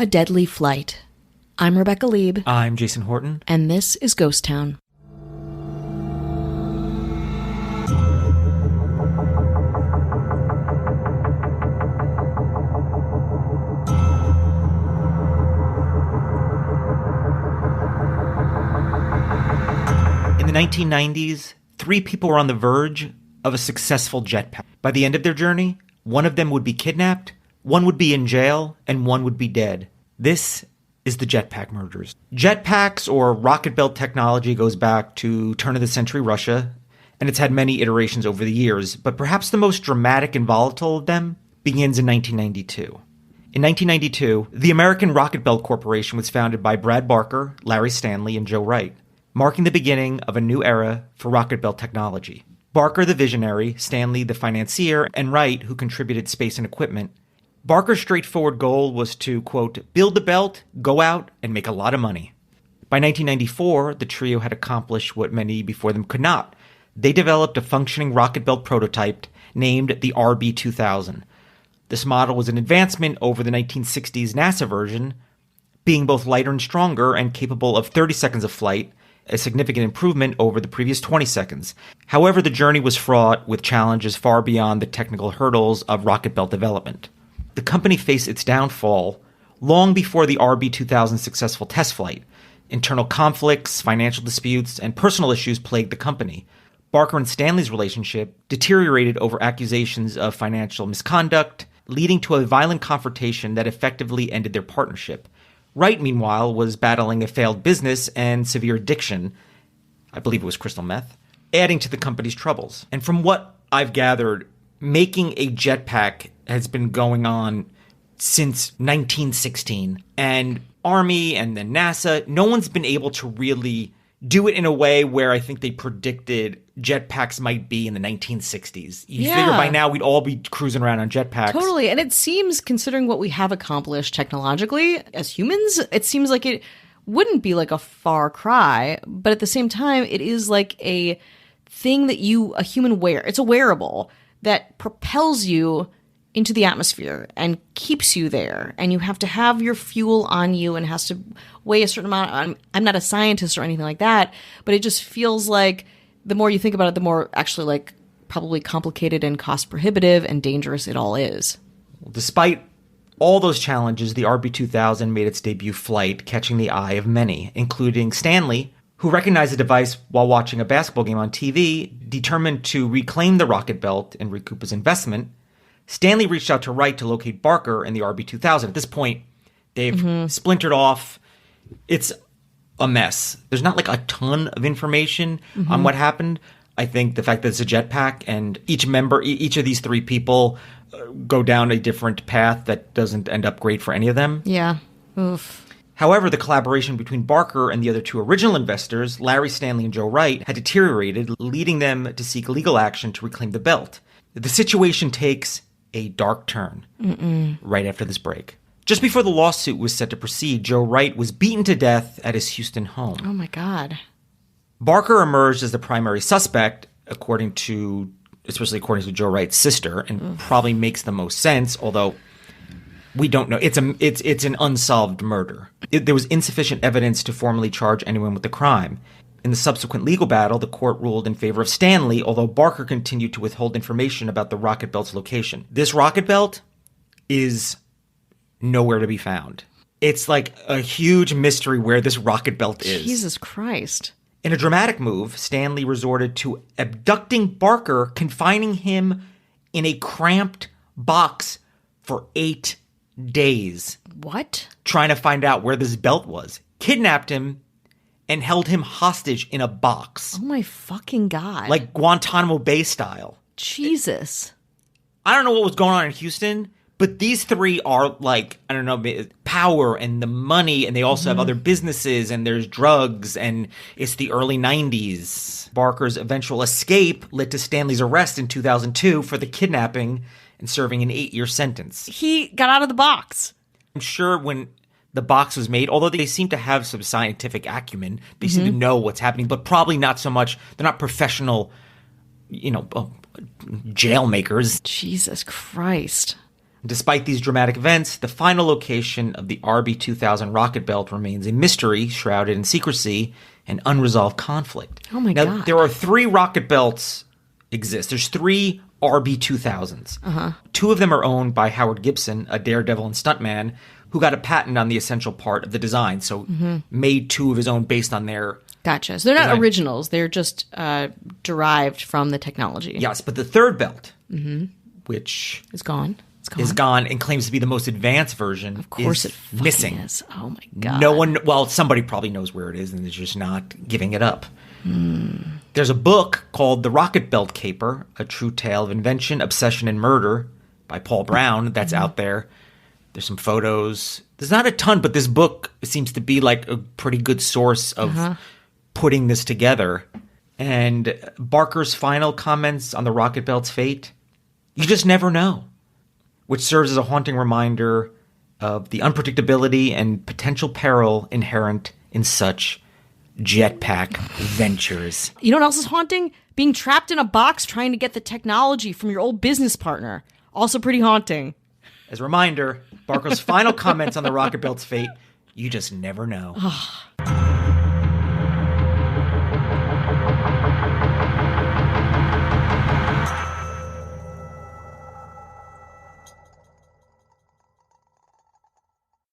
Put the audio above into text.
A Deadly Flight. I'm Rebecca Lieb. I'm Jason Horton. And this is Ghost Town. In the 1990s, 3 people were on the verge of a successful jetpack. By the end of their journey, one of them would be kidnapped, one would be in jail, and one would be dead. This is the jetpack murders. Jetpacks, or rocket belt technology, goes back to turn-of-the-century Russia, and it's had many iterations over the years, but perhaps the most dramatic and volatile of them begins in 1992. In 1992, the American Rocket Belt Corporation was founded by Brad Barker, Larry Stanley, and Joe Wright, marking the beginning of a new era for rocket belt technology. Barker, the visionary, Stanley, the financier, and Wright, who contributed space and equipment. Barker's straightforward goal was to, quote, build the belt, go out, and make a lot of money. By 1994, the trio had accomplished what many before them could not. They developed a functioning rocket belt prototype named the RB-2000. This model was an advancement over the 1960s NASA version, being both lighter and stronger and capable of 30 seconds of flight, a significant improvement over the previous 20 seconds. However, the journey was fraught with challenges far beyond the technical hurdles of rocket belt development. The company faced its downfall long before the RB-2000's successful test flight. Internal conflicts, financial disputes, and personal issues plagued the company. Barker and Stanley's relationship deteriorated over accusations of financial misconduct, leading to a violent confrontation that effectively ended their partnership. Wright, meanwhile, was battling a failed business and severe addiction, I believe it was crystal meth, adding to the company's troubles. And from what I've gathered, making a jetpack has been going on since 1916. And Army and then NASA, no one's been able to really do it in a way where I think they predicted jetpacks might be in the 1960s. You figure by now we'd all be cruising around on jetpacks. Totally. And it seems, considering what we have accomplished technologically as humans, it seems like it wouldn't be like a far cry. But at the same time, it is like a thing that a human wear. It's a wearable that propels you into the atmosphere and keeps you there. And you have to have your fuel on you and has to weigh a certain amount. I'm not a scientist or anything like that, but it just feels like the more you think about it, the more actually like probably complicated and cost prohibitive and dangerous it all is. Despite all those challenges, the RB-2000 made its debut flight, catching the eye of many, including Stanley, who recognized the device while watching a basketball game on TV. Determined to reclaim the rocket belt and recoup his investment, Stanley reached out to Wright to locate Barker and the RB-2000. At this point, they've splintered off. It's a mess. There's not like a ton of information on what happened. I think the fact that it's a jetpack and each of these 3 people go down a different path that doesn't end up great for any of them. Yeah. Oof. However, the collaboration between Barker and the other 2 original investors, Larry Stanley and Joe Wright, had deteriorated, leading them to seek legal action to reclaim the belt. The situation takes a dark turn right after this break. Just before the lawsuit was set to proceed, Joe Wright was beaten to death at his Houston home. Oh my God. Barker emerged as the primary suspect, especially according to Joe Wright's sister, and probably makes the most sense, although we don't know. It's an unsolved murder. There was insufficient evidence to formally charge anyone with the crime. In the subsequent legal battle, the court ruled in favor of Stanley, although Barker continued to withhold information about the rocket belt's location. This rocket belt is nowhere to be found. It's like a huge mystery where this rocket belt is. Jesus Christ. In a dramatic move, Stanley resorted to abducting Barker, confining him in a cramped box for 8 days. What? Trying to find out where this belt was. Kidnapped him and held him hostage in a box. Oh my fucking God. Like Guantanamo Bay style. Jesus. I don't know what was going on in Houston, but these 3 are like, I don't know, power and the money, and they also have other businesses, and there's drugs, and it's the early 90s. Barker's eventual escape led to Stanley's arrest in 2002 for the kidnapping and serving an 8-year sentence. He got out of the box. I'm sure when the box was made, although they seem to have some scientific acumen, they seem to know what's happening, but probably not so much. They're not professional, jail makers. Jesus Christ. Despite these dramatic events, the final location of the RB-2000 rocket belt remains a mystery shrouded in secrecy and unresolved conflict. Oh my now, God. There are 3 rocket belts exist. There's 3 RB-2000s. 2 of them are owned by Howard Gibson, a daredevil and stuntman, who got a patent on the essential part of the design. So made 2 of his own based on their... Gotcha. So they're not design. originals. They're just derived from the technology. Yes, but the third belt, which... It's gone. is gone and claims to be the most advanced version. Of course is it fucking missing. is. Oh my God. No one, well, somebody probably knows where it is and is just not giving it up. There's a book called The Rocket Belt Caper, A True Tale of Invention, Obsession, and Murder by Paul Brown that's out there. There's some photos. There's not a ton, but this book seems to be like a pretty good source of putting this together. And Barker's final comments on the rocket belt's fate, you just never know, which serves as a haunting reminder of the unpredictability and potential peril inherent in such jetpack ventures. You know what else is haunting? Being trapped in a box trying to get the technology from your old business partner. Also pretty haunting. As a reminder, Barker's final comments on the rocket belt's fate, you just never know.